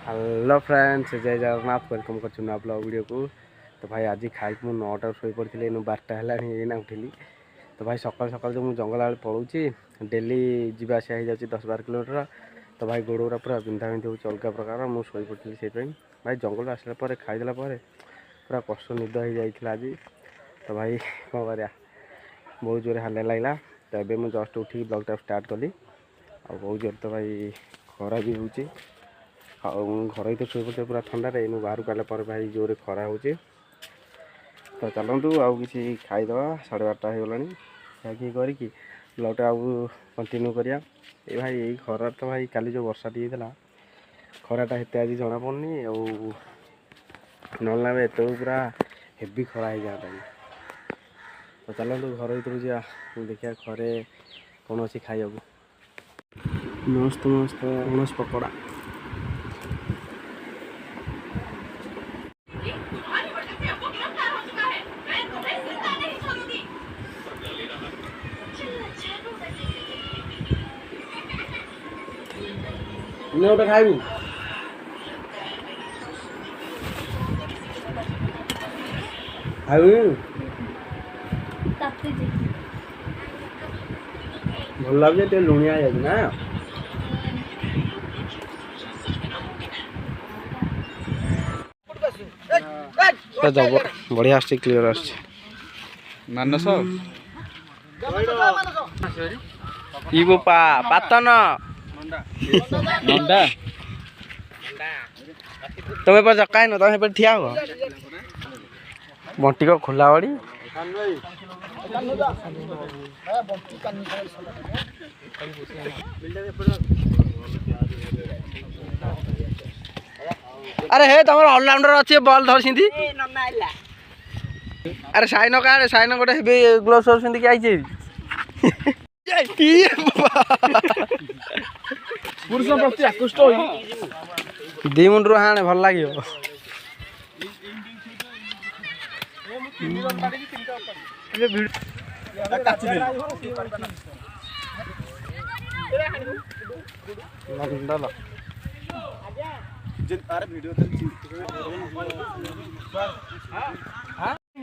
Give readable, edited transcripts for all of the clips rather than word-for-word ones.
Hello friends, जय Jagannath. Welcome कर blog video को। तो भाई आज खाई मुझे 9टा शो पड़ी इन 12टा है उठिली। तो भाई सकाल सकाल जो मुझे जंगल आड़े पलाऊँगी डेली जावा आसा हो 10-12 किलोमीटर। तो भाई गोड़ गुरा पूरा बिंधा बिंधी हो अलग प्रकार मुझे शो पड़ी से भाई जंगल आसला खाईदेला पूरा कष्ट निद हो जाता आज। तो भाई कौन कर बहुत जोर हालिया लगला। तो ये मुझे जस्ट उठिक ब्लॉगटा स्टार्ट कली और बहुत जोर तो भाई खरा भी हो घर तो शो पड़े पूरा ठंडा इन बाहर गला भाई जोर खरा हो। तो चलतु आउ कि खाईदे 12:30 हो गला कि ब्लॉगटा आउ कंटिन्यू करिया। ये भाई यही खरा तो भाई काली जो वर्षा टी खराटा हेते आज जना पड़नी ना एत पूरा हेवी खरा हो जाता। तो चलतु घर भर जा देखिए घरे कौन अच्छी खाई मस्त मस्त अनस पकोड़ा। गोटे खाइबू खाइबू भल लगे लुणिया ना बढ़िया क्लीयर आनस पातन नंदा तुम जका न तुम ठिया हो बंटी को खोला बड़ी अरे हे तुम ऑलराउंडर अच्छे बॉल धर सिंधी अरे साइन का साइन गोटे ग्लोव्स सिंधी आई पुरुष प्रति आकृष्ट दी मुंडू हाँ भल लगे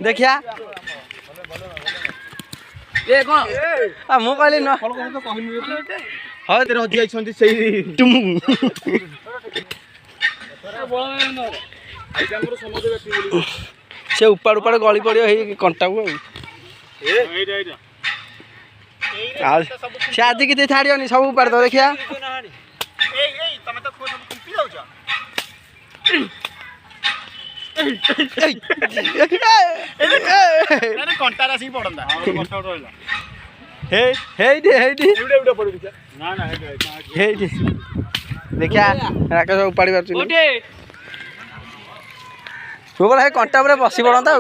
देखिया ये कौन मु कहली न हाँ तेरे से उपाड़ उपाड़ गली पड़ो कंटा को से आज कि छाड़नी सब उपाड़ दो देखिया देखिया राकेश उपाड़ी पार बोला कंटा पर बसी पड़ता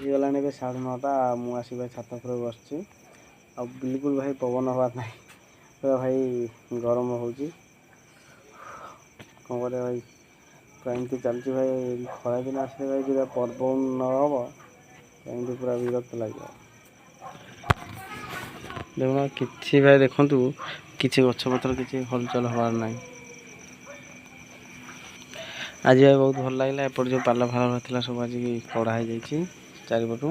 गलानी 9:30 मुझे छात पर बस बिल्कुल भाई पवन हवा ना पूरा भाई गरम हो कौन कर भाई पूरा एमती चलती भाई खरा दिन आसे भाई जो पर्व न हम एमती पूरा विरक्त लगे देखना कि भाई देखु कि गछपतर किसी हलचल हबार ना आज भाई बहुत भल लगे एपट जो पाला फाला था सब आज कड़ा हो जाए चारिपटू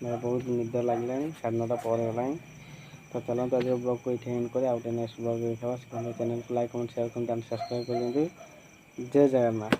मैं बहुत निद लगे 9:30 पर गला। तो चलते आज ब्लॉग को ये एंड कर आउटे नेक्स्ट ब्लॉग देखा चैनल को लाइक कमेंट शेयर करते सब्सक्राइब कर। जय जगन्नाथ।